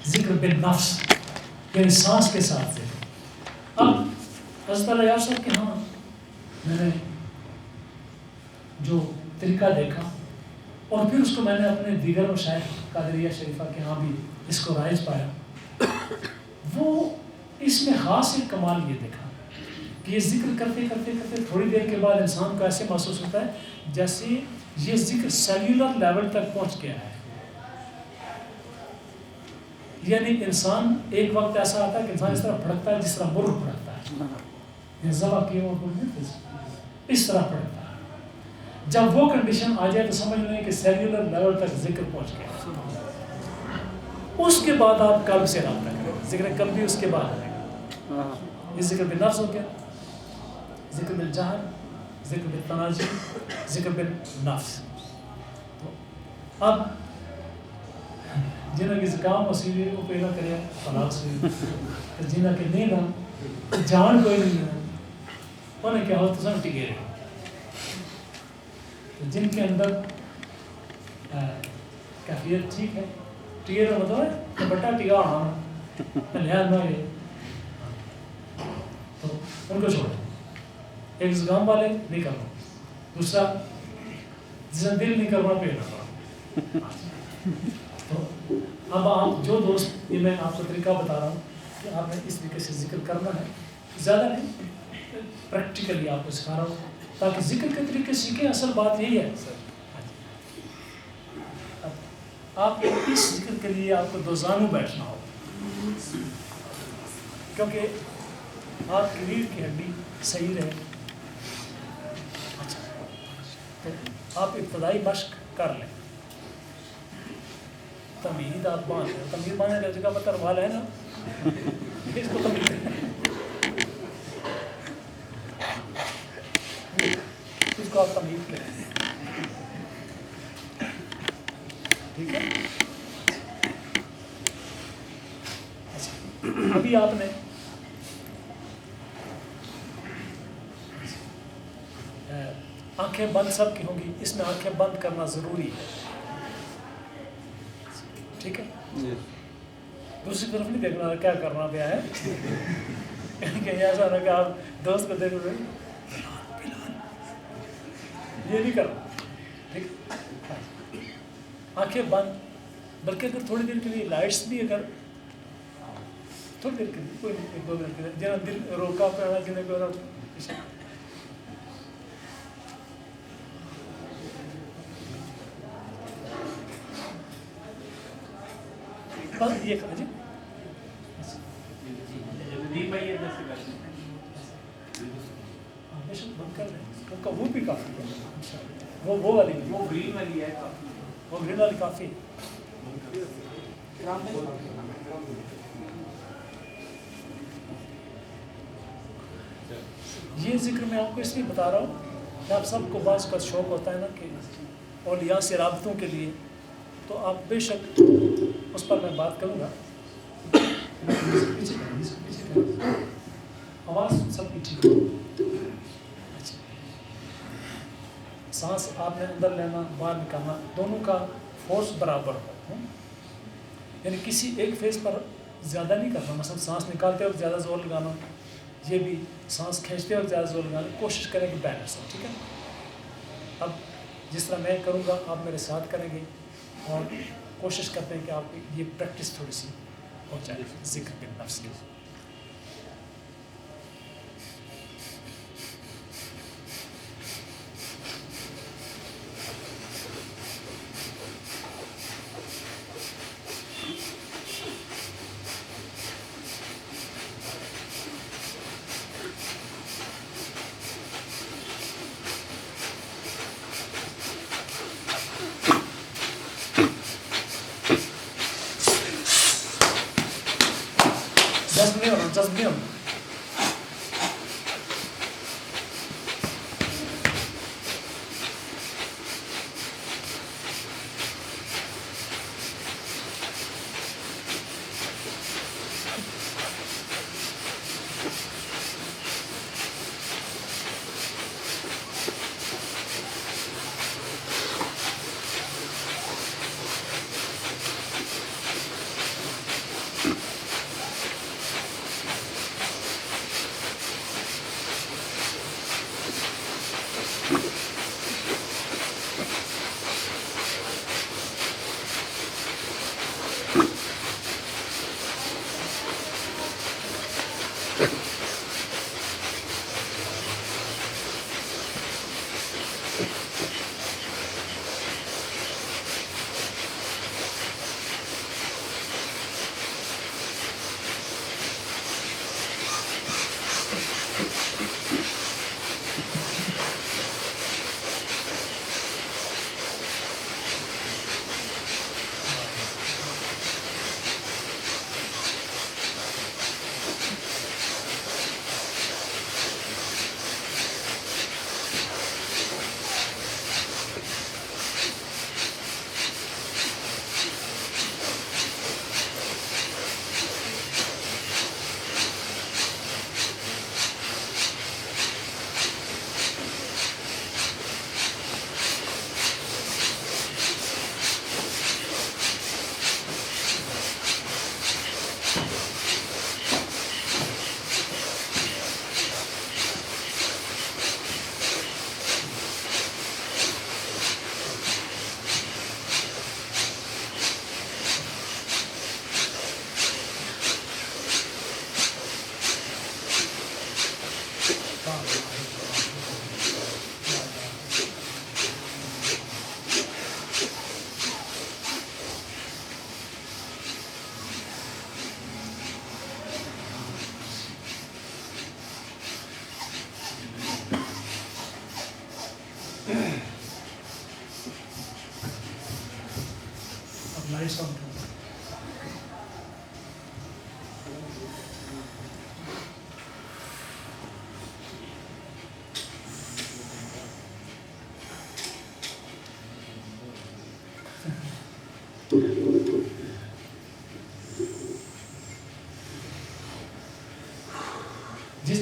ذکر بالنفس یعنی سانس کے ساتھ ذکر. اب حضرت علیہ صاحب کہ ہاں میں نے جو طریقہ دیکھا اور پھر اس کو میں نے اپنے دیگر مشائخ قادریہ شریفہ کے ہاں بھی اس کو رائج پایا. وہ اس میں خاص ایک کمال یہ دیکھا کہ یہ ذکر کرتے کرتے کرتے تھوڑی دیر کے بعد انسان کو ایسے محسوس ہوتا ہے جیسے یہ ذکر سیلولر لیول تک پہنچ گیا ہے. یعنی انسان ایک وقت ایسا آتا ہے کہ انسان اس طرح پھڑکتا ہے جس طرح مرغ پھڑکتا ہے, ذبح کیے اس طرح پھڑکتا ہے. جب وہ کنڈیشن آ جائے تو سمجھ لیں کہ سیلولر لیول تک ذکر پہنچ گیا. اس کے بعد آپ قلب سے رابطہ کریں, ذکر قلب بھی اس کے بعد آئے گا. یہ ذکر بالنفس ہو گیا, ذکر بالجہر, ذکر بالتناجی, ذکر بالنفس. اب جنہوں کی زکام وسیلے وہ پہلا کرے طلاق سے, جنہوں کے نہیں نا جان کوئی نہیں ہے انہیں کیا ہوتا سن ٹکے رہے. جن کے اندر کیفیت ٹھیک ہے, ٹکے رہا مطلب ہے کہ بٹا ٹکا ہونا لحاظ نہ ہے تو ان کو چھوڑیں. ایک زکام والے نہیں کرنا, دوسرا جس نے دل نہیں کرنا پہ نہ. تو اب آپ جو دوست, یہ میں آپ کو طریقہ بتا رہا ہوں کہ آپ نے اس طریقے سے ذکر کرنا ہے, زیادہ نہیں پریکٹیکلی آپ کو سکھا رہا ہوں تاکہ ذکر کے طریقے سیکھیں. اصل بات یہی ہے آپ اس ذکر کے لیے آپ کو دو زانو بیٹھنا ہو, کیونکہ آپ کی ریڑھ کی ہڈی صحیح رہے. اچھا تو آپ ابتدائی مشق کر لیں. تمہید آپ باندھ لیں, تمہید باندھنے کا جگہ پتہ روال ہے نا, اس کو تمہید اس کو آپ تمہید کریں. ٹھیک ہے. اچھا ابھی آپ نے آنکھیں بند سب کی ہوں گی, اس میں آنکھیں بند کرنا ضروری ہے. ٹھیک ہے. دوسری طرف نہیں دیکھنا کیا کرنا پیا ہے کہ ایسا نہ کہ آپ دوست کو دیکھ رہے یہ نہیں کرنا. ٹھیک ہے. آنکھیں بند, بلکہ اگر تھوڑی دیر کے لیے لائٹس بھی اگر تھوڑی دیر کے لیے کوئی نہیں, 2 منٹ کے لیے جنہیں دل روکا پڑا جنہیں کو بس یہ کریں. جی بند کر دیں, وہ بھی کافی ہے. وہ والی وہ گرین والی ہے, وہ گرین والی کافی. یہ ذکر میں آپ کو اس لیے بتا رہا ہوں کہ آپ سب کو بعض کا شوق ہوتا ہے نا کہ اولیاء سے رابطوں کے لیے, تو آپ بے شک اس پر میں بات کروں گا. آواز سب کی ٹھیک ہے. سانس آپ نے اندر لینا باہر نکالنا دونوں کا فورس برابر ہو, یعنی کسی ایک فیز پر زیادہ نہیں کرنا. مثلا سانس نکالتے وقت زیادہ زور لگانا, یہ بھی سانس کھینچتے وقت زیادہ زور لگانا. کوشش کریں کہ بیلنس ہو. ٹھیک ہے. اب جس طرح میں کروں گا آپ میرے ساتھ کریں گے اور کوشش کرتے ہیں کہ آپ کی یہ پریکٹس تھوڑی سی ہو جائے ذکر بالنفس کی. Just me.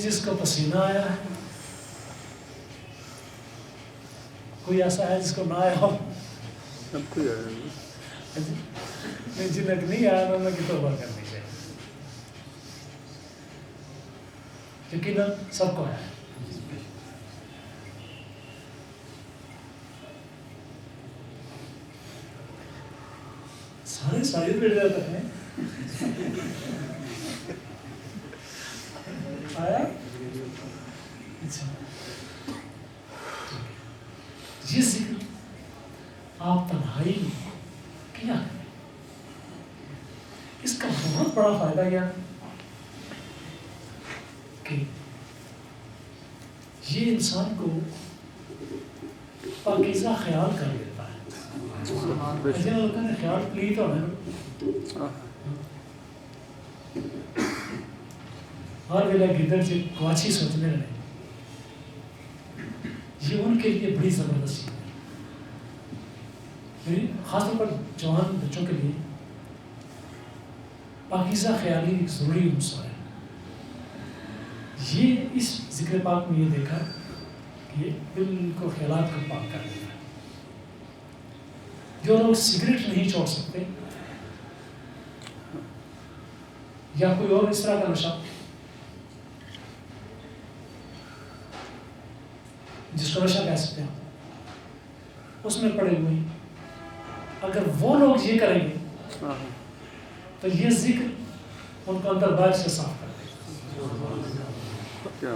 جس کو پسینہ آیا ہے، کوئی ایسا ہے جس کو نہ آیا ہو؟ سب کو آیا نہیں، جنہیں نہیں آیا انہوں کی توبہ کرنی چاہیے، یقیناً سب کو آیا ہے۔ ساری بیٹھ جاتا ہے آیا۔ یہ ذکر آپ تنہائی میں کیا کریں، اس کا بہت بڑا فائدہ کیا کہ یہ انسان کو پاکیزہ خیال کر دیتا ہے۔ لوگوں نے خیال پلیت ہونا ہر ویلا گدڑ سے گواچی سوچنے لگے، یہ ان کے لیے بڑی زبردست چیز ہے، خاص طور پر جوان بچوں کے لیے پاکیزہ خیالی ایک ضروری عنصر ہے۔ یہ اس ذکر پاک میں یہ دیکھا کہ یہ بالکل خیالات کو پاک کر دیتا ہے۔ جو لوگ سگریٹ نہیں چھوڑ سکتے یا کوئی اور اس طرح کا نشہ جس کو نشہ کہہ سکتے ہیں اس میں پڑے ہوئے ہیں، اگر وہ لوگ یہ کریں گے تو یہ ذکر ان کو اندر باہر سے صاف کر دے گا۔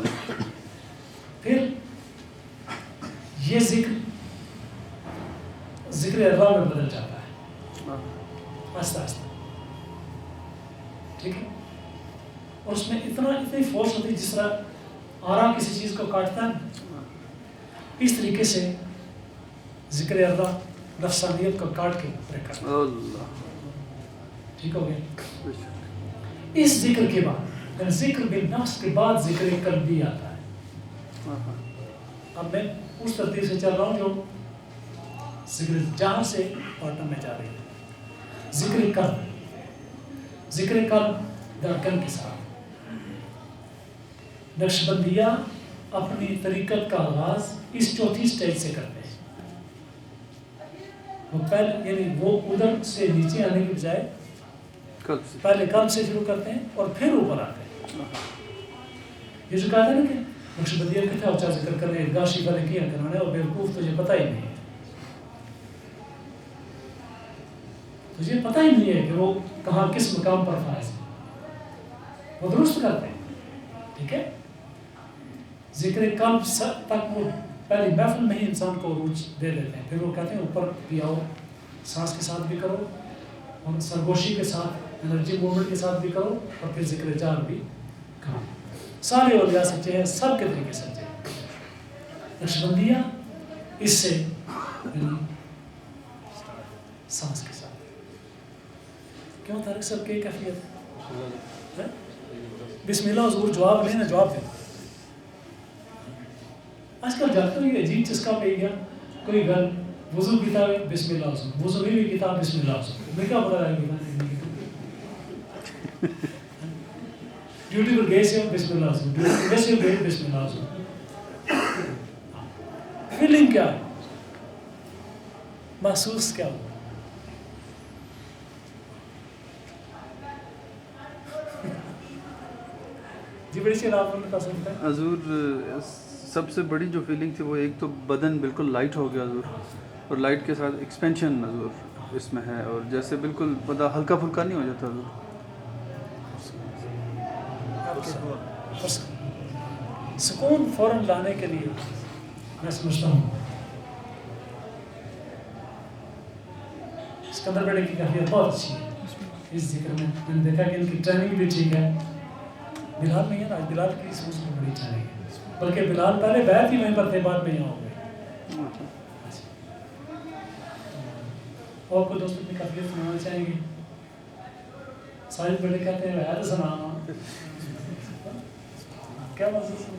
پھر یہ ذکر اللہ میں بدل جاتا ہے آہستہ آہستہ، ٹھیک ہے، اور اس میں اتنی فورس ہوتی ہے جس طرح آرا کسی چیز کو کاٹتا ہے، اس طریقے سے ذکر اللہ نفسانیت کو کاٹ کے رکھا، ٹھیک ہو گیا۔ اس ذکر کے بعد یعنی ذکر بالنفس کے بعد ذکر قلبی آتا ہے۔ اب میں اس ترتیب سے چل رہا ہوں جو ذکر جہاں سے پارٹنر میں جا رہی ہے۔ ذکر قلب دھڑکن کے ساتھ نقشبندیہ اپنی طریقت کا آغاز اس چوتھی سٹیج سے کرتے ہیں۔ وہ پہلے یعنی وہ ادھر سے نیچے آنے کی بجائے پہلے قلب سے شروع کرتے ہیں اور پھر اوپر آتے ہیں۔ یہ جو کہا تھا نا کہ نقشبندیہ کتنا اونچا ذکر کرنے گاشی والے کیا کرنا ہے اور بیوقوف تجھے پتہ ہی نہیں ہے، تجھے پتہ ہی نہیں ہے کہ وہ کہاں کس مقام پر فائز ہے، وہ درست کرتے ہیں، ٹھیک ہے۔ ذکر قلب تک وہ پہلی محفل میں ہی انسان کو عروج دے دیتے ہیں، پھر وہ کہتے ہیں اوپر بھی آؤ، سانس کے ساتھ بھی کرو اور سرگوشی کے ساتھ انرجی موومنٹ کے ساتھ بھی کرو اور پھر ذکر جان بھی کرو۔ سارے اولیاء سچے ہیں، سب کے طریقے سچے ہیں۔ نقشبندیہ اس سے سانس کے ساتھ کیوں طارق صاحب کی کیفیت ہے؟ بسم اللہ حضور جواب لینا جواب دینا۔ آج کل جاتے ہیں یہ عجیب چسکا پہ گیا، کوئی گل وضو کتاب ہے بسم اللہ حضور، وضو بھی کتاب بسم اللہ حضور، میں کیا پتا رہے گا ڈیوٹی پر گئے سے بسم اللہ حضور، ڈیوٹی پر گئے سے گئے بسم اللہ حضور۔ فیلنگ کیا ہے، محسوس کیا ہوا؟ جی بڑی سی آپ نے پسند ہے حضور، سب سے بڑی جو فیلنگ تھی وہ ایک تو بدن بالکل لائٹ ہو گیا حضور، اور لائٹ کے ساتھ ایکسپینشن حضور اس میں ہے، اور جیسے بالکل پتہ ہلکا پھلکا نہیں ہو جاتا حضور۔ سکون فوراً لانے کے لیے میں سمجھتا ہوں اسکندر بیٹے کی کیفیت بہت اچھی ہے اس ذکر میں نے دیکھا کہ ان کی ٹریننگ بھی ٹھیک ہے۔ بلال نہیں ہے نا، بلال کی سوچ میں بڑی ٹریننگ ہے، بلکہ بلال پہلے بیعت ہی وہیں پر تھے، بعد میں یہاں ہو گئے۔ اور کوئی دوست اپنی کیفیت سنانا چاہیں گے؟ ساجد بیٹے کہتے ہیں بیعت سنانا کیا محسوس ہے؟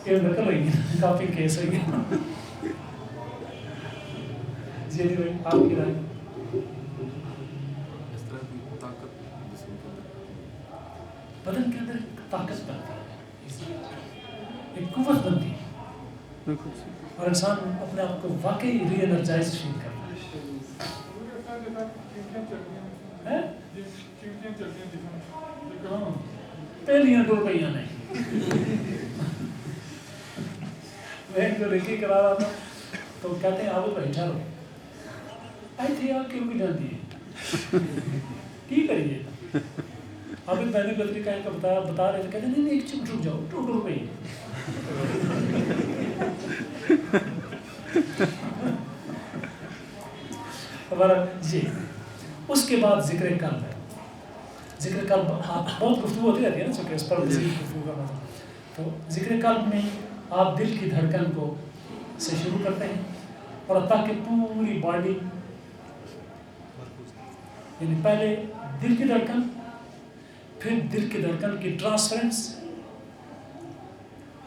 کہ نکل رہی ہے کافی کیس ہوئی ہے۔ جی بھائی آپ کی رائے؟ اس طرح کی طاقت جسم کے اندر بدن کے اندر ایک طاقت بنتی ہے، ایک قوت بنتی ہے، بالکل صحیح. اور انسان اپنے آپ کو واقعی ری انرجائز فیل کرتا ہے. ہاں پہلیاں ٹوٹ پہیاں نہیں. میں جو ریکی کرا رہا تھا تو کہتے ہیں آپ بیٹھا رہو، آئی تھی آپ کیوں بھی جانتی ہے کی کریے. ابھی میں نے بدری کا بتا رہے تھے، کہتے نہیں ایک چپ رک جاؤ، ٹوٹ پہ ہمارا جی. اس کے بعد ذکر قلب ہے. ذکر قلب بہت گفتگو ہوتی رہتی ہے نا، چونکہ اس پر مزید گفتگو کرنا تھا. تو ذکر قلب میں آپ دل کی دھڑکن کو سے شروع کرتے ہیں اور تاکہ پوری باڈی، یعنی پہلے دل کی دھڑکن، پھر دل کی دھڑکن کی ٹرانسفرنس،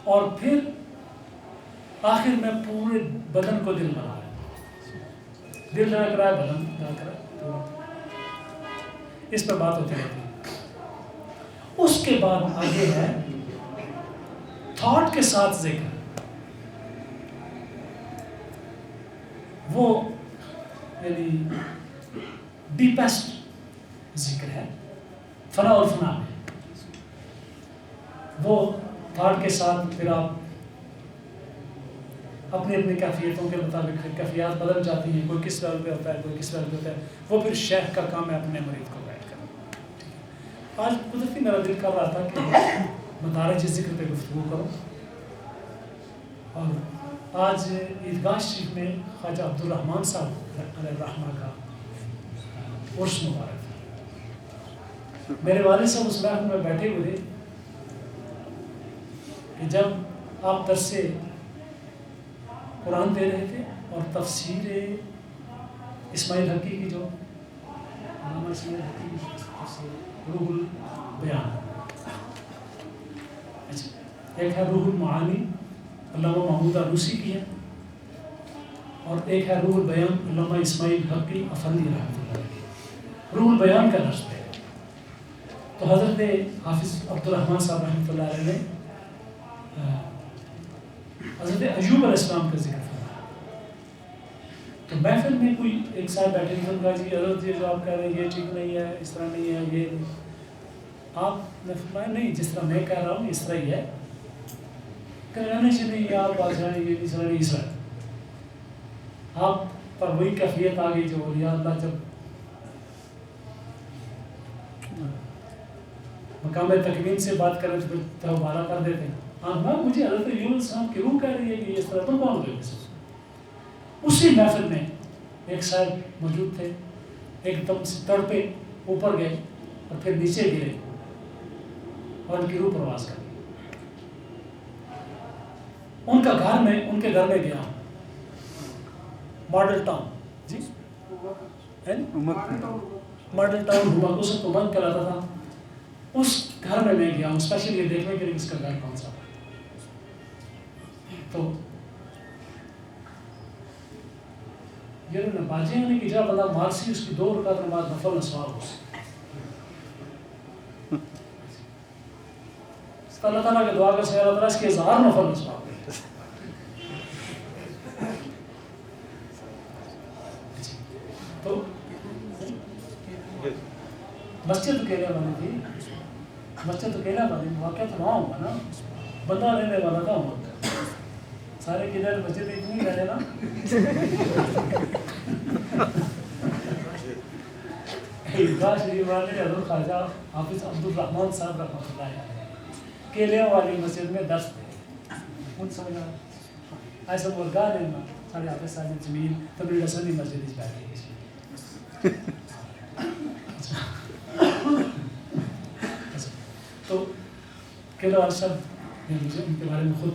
اور پھر آخر میں پورے بدن کو دل بنا رہا ہے. دل دھڑک رہا ہے، بدن دھڑک رہا ہے. اس پر بات ہوتی رہتی ہے. اس کے بعد آگے ہے تھاٹ کے ساتھ ذکر. وہ یعنی ڈیپسٹ ذکر ہے، فنا اور فنا میں. وہ تھاٹ کے ساتھ پھر آپ اپنی اپنی کیفیتوں کے مطابق کیفیات بدل جاتی ہیں. کوئی کس لیول پہ ہوتا ہے، کوئی کس لیول پہ ہوتا ہے. وہ پھر شیخ کا کام ہے اپنے مریض کو گائیڈ کرنا. آج قدرتی میرا دل کر رہا تھا کہ مدارج ذکر پہ گفتگو کروں. اور آج عیدگاہ شریف میں خواجہ عبدالرحمن صاحب علیہ الرحمہ کا عرس مبارک تھا. میرے والد صاحب اس محفل میں بیٹھے ہوئے تھے کہ جب آپ درس قرآن دے رہے تھے اور تفسیر اسماعیل حقی کی، جو علامہ اسماعیل حقی کی تفسیر روح البیان، ایک ہے روح المعانی علامہ محمود آلوسی کی ہے، اور ایک ہے روح البیان علامہ اسماعیل حقی افندی رحمۃ اللہ علیہ. روح البیان کا درس ہے. تو حضرت حافظ عبدالرحمن صاحب رحمۃ اللہ علیہ نے حضرت ایوب علیہ السلام کا ذکر فرمایا. تو محفل میں کوئی ایک صاحب بیٹھے تھے، کہا جی حضرت یہ جو آپ کہہ رہے ہیں یہ ٹھیک نہیں ہے، اس طرح نہیں ہے، یہ نہیں. آپ نے فرمایا نہیں، جس طرح میں کہہ رہا ہوں اس طرح ہی ہے. کہنے سے نہیں، آپ آ جائیں، یہ اس طرح نہیں، اس طرح. آپ پر وہی کیفیت آ گئی جو اولیاء اللہ جب مقام تکوین سے بات کریں تو پھر دوبارہ کر دیتے ہیں. ہاں مجھے حضرت یونس السلام کی روح کہہ رہی ہے کہ اس طرح تم کون ہوگے. اسی محفل میں ایک صاحب موجود تھے، ایک دم سے تڑپے اوپر گئے اور پھر نیچے گرے اور ان کی روح پرواز کر گئی. ان کا گھر میں، ان کے گھر میں گیا، ماڈل ٹاؤن، جی ماڈل ٹاؤن ہوا، اس کو بند کراتا تھا. اس گھر میں میں گیا ہوں اسپیشلی یہ دیکھنے کے لیے اس کا گھر کون سا. تو یہ باجی ہونے کی جب اللہ مارسی اس کی 2 رکعت نماز نفل نسوار ہو سکتی. اللہ تعالیٰ کے دعا کر سکے اللہ تعالیٰ اس کے 1000 نفل نسوار. تو مسجد اکیلے بنی تھی، مسجد اکیلا بنی، واقعہ تو وہاں ہوگا نا، بندہ رہنے والا تھا وہاں. سارے کدھر مسجد اتنی رہے نا. عیدگاہ شریف والے حضرت خواجہ حافظ عبدالرحمن صاحب رحمۃ اللہ علیہ کیلے والی مسجد میں درس تھے. ان سمجھا ایسا مرغا نے سارے حافظ صاحب نے زمین تبلیغ رسلی مسجد اس بیٹھ گئی. تو کیلے والے صاحب نے مجھے ان کے بارے میں خود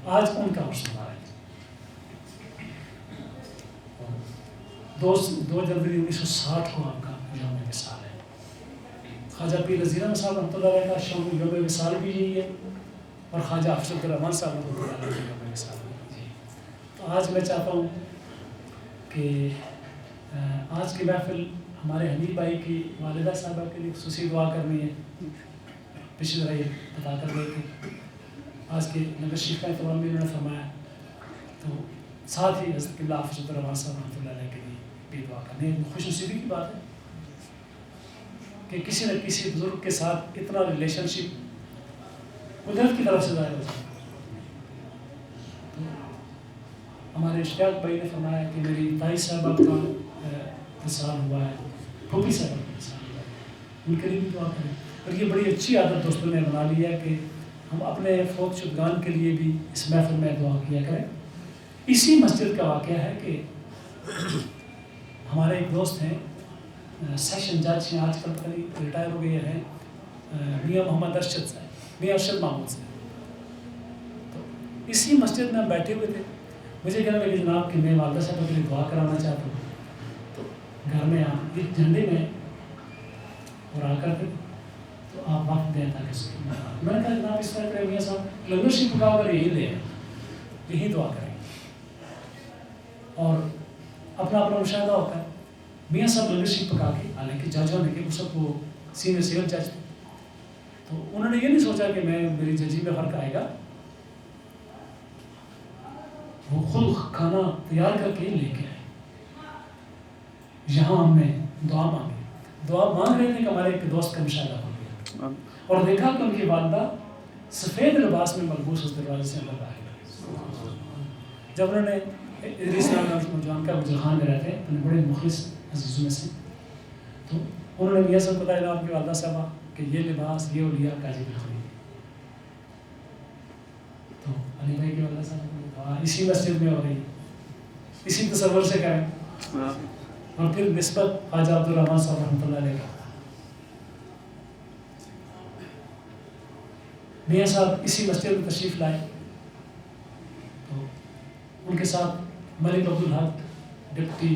آج ان کا عرصہ ہے. 2 جنوری 1960 کو آپ کا یوم وصال ہے. خواجہ پیر نذیر احمد صاحب رحمۃ اللہ علیہ کا یوم وصال بھی یہی ہے، اور خواجہ حافظ عبدالرحمن صاحب رحمۃ اللہ علیہ کا یوم وصال بھی. تو آج میں چاہتا ہوں کہ آج کی محفل ہمارے حنیف بھائی کی والدہ صاحبہ کے لیے خصوصی دعا کرنی ہے. پچھلی ذرا یہ بتا کر گئے تھے. آج کے نگر شریف کا اہتمام بھی انہوں نے فرمایا. تو ساتھ ہی حضرت قبلہ حافظ الرحمان صاحب رحمۃ اللہ علیہ کے لیے بھی دعا کرنی ہے. خوش نصیبی کی بات ہے کہ کسی نہ کسی بزرگ کے ساتھ اتنا ریلیشن شپ قدرت کی طرف سے ظاہر ہو جائے. ہمارے اشتیاق بھائی نے فرمایا کہ میری تائی صاحبہ کا وصال ہوا ہے, پھوپھی صاحبہ کا وصال ہوا ہے, ان کے لیے بھی دعا کریں. اور یہ بڑی اچھی عادت دوستوں نے بنا لی ہے کہ ہم اپنے فوت شدگان کے لیے بھی اس محفل میں دعا کیا کریں. اسی مسجد کا واقعہ ہے کہ ہمارے ایک دوست ہیں سیشن جج ہیں, آج کل قریب ریٹائر ہو گئے ہیں, میاں محمد ارشد صاحب, میاں ارشد محمود صاحب. تو اسی مسجد میں ہم بیٹھے ہوئے تھے. مجھے کہنا لگے جناب کہ میں والدہ صاحب کے لیے دعا کرانا چاہتا ہوں. تو گھر میں ایک جھنڈے میں اور آ کر کے تو آپ وقت دیں تاکہ اس کی میں نے کہا جناب اس طرح کرے میاں صاحب لنگر شریف پکا کر یہی دیں, یہی دعا کریں. اور اپنا اپنا مشاہدہ ہوتا ہے. میاں صاحب لنگر شریف پکا کے, حالانکہ ججوں نے کہ وہ سب وہ سینئر سیول جج تھے, تو انہوں نے یہ نہیں سوچا کہ میری ججی میں فرق آئے گا. وہ خود کھانا تیار کر کے لے کے آئے. یہاں ہم نے دعا مانگی. دعا مانگ رہے تھے کہ ہمارے ایک دوست کا مشاہدہ ہو گیا اور دیکھا کہ ان کی والدہ سفید لباس میں ملبوس اس دروازے سے اندر داخل ہوئی. جب انہوں نے ادریس نام نوجوان کا گجرخان میں رہتے ہیں, اپنے بڑے مخلص عزیزوں میں سے, تو انہوں نے میاں صاحب بتایا آپ کی والدہ صاحبہ کہ یہ لباس یہ اولیاء قاضی بخاری. تو علی بھائی کی والدہ صاحب اسی مسجد میں ہو رہی, اسی تصور سے کریں. اور پھر نسبت خواجہ عبدالرحمان صاحب رحمۃ اللہ علیہ کا. میاں صاحب اسی مسجد میں تشریف لائے, تو ان کے ساتھ ملک عبدالحق ڈپٹی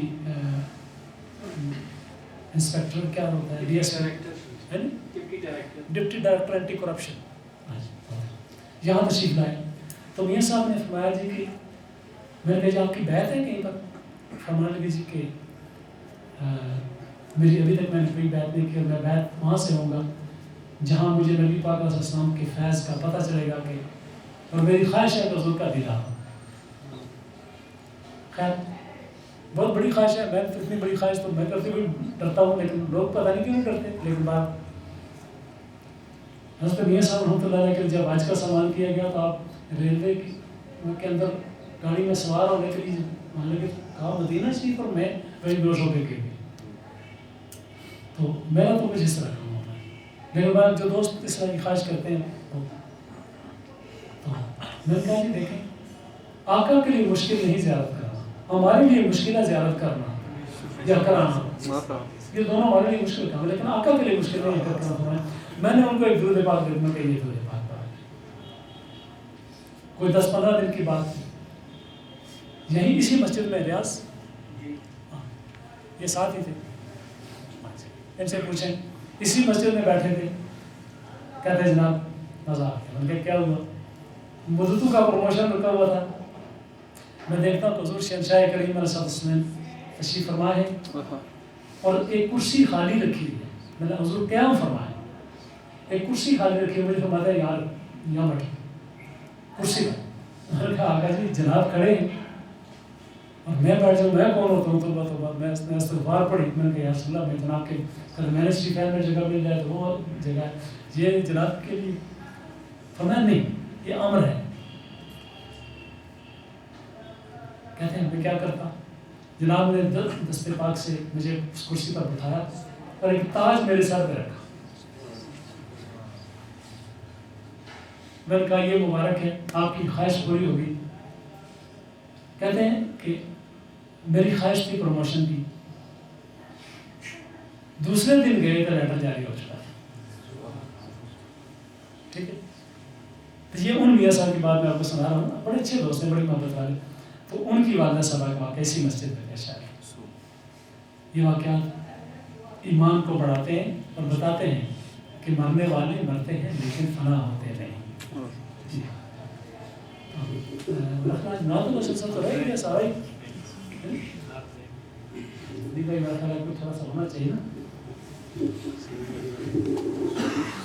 انسپیکٹر کیا ہوتا ہے, D S deputy director anti corruption, یہاں تشریف لائے. تو میاں صاحب نے فرمایا جی کہ میں نے کہا جی آپ کی بیعت ہے کہیں پر؟ فرمانے لگے جی کہ میری ابھی تک میں نے کوئی بیعت نہیں کی, اور میں بیعت وہاں سے ہوں گا جہاں مجھے نبی پاک علیہ السلام کے فیض کا پتہ چلے گا کہ, اور میری خواہش ہے کہ حضور کا دیدار ہو. خیر بہت بڑی خواہش ہے, میں اتنی بڑی خواہش تو میں کرتے ہوئے ڈرتا ہوں, لیکن لوگ پتہ نہیں کیوں ڈرتے. لیکن بات حضرت میاں صاحب رحمۃ اللہ علیہ کے جب حج کا سامان کیا گیا تو آپ ریلوے کے اندر گاڑی میں سوار ہونے کے لیے مان لگے کہا مدینہ شریف, اور میں وہی بے ہوش ہو کے گئی. تو میرا تو کچھ اس طرح کا ہوتا ہے. میرے بعد جو دوست اس طرح کی خواہش کرتے ہیں تو میں نے کہا جی دیکھیں, آقا کے لیے مشکل نہیں زیارت کرنا, ہمارے لیے مشکل ہے زیارت کرنا یا کرانا. یہ دونوں ہمارے لیے مشکل کام ہے, لیکن آقا کے لیے مشکل نہیں ہے کرنا. میں نے ان کو ایک درود پاک دے دیا کہ یہ درود پاک پڑھا, کوئی 10-15 دن کی بات تھی. یہیں اسی مسجد میں ریاض یہ ساتھ ہی تھے, ان سے پوچھیں اسی مسجد میں بیٹھے تھے, کہتے ہیں جناب مزاق. ان کے کیا ہوا؟ مدتو کا پروموشن رکا ہوا تھا. میں دیکھتا ہوں حضور شہنشاہ کریم علیہ السلام تشریف فرما ہے اور ایک کرسی خالی رکھی ہے. میں نے حضور قیام فرمائے, ایک کرسی خالی رکھی ہے. مجھے فرماتا ہے یہاں بیٹھے کرسی پر. میں نے کہا آقا جی جناب کھڑے ہیں اور میں بیٹھ جاؤں, میں کون ہوتا ہوں؟ تو میں استغفار پڑھی. میں نے کہا یا رسول اللہ, میں جناب کے کل میں نے شریف میں جگہ مل جائے تو وہ جگہ یہ جناب کے لیے. فرمایا نہیں, یہ امر ہے. کہتے ہیں میں کیا کرتا؟ جناب نے دستے پاک سے مجھے اس کرسی پر بٹھایا اور ایک تاج میرے سر پہ رکھا. میں نے کہا یہ مبارک ہے, آپ کی خواہش پوری ہوگی. کہتے ہیں کہ میری خواہش تھی پروموشن کی. دوسرے دن گئے تو لیٹر جاری ہو چکا. ٹھیک ہے, تو یہ ان میاں صاحب کی بات میں آپ کو سنا رہا ہوں. بڑے اچھے دوست ہیں, بڑی محبت والے. تو ان کی والدہ صاحبہ کا واقعہ اسی مسجد میں پیش آیا. یہ واقعات ایمان کو بڑھاتے ہیں اور بتاتے ہیں کہ مرنے والے مرتے ہیں لیکن فنا ہوتے نہیں. جی نہ تو مسلسل تو رہے گا سارا ہی. نہیں بھائی میرا خیال ہے کہ تھوڑا سا ہونا چاہیے نا.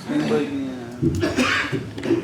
صحیح بھائی نہیں ہے.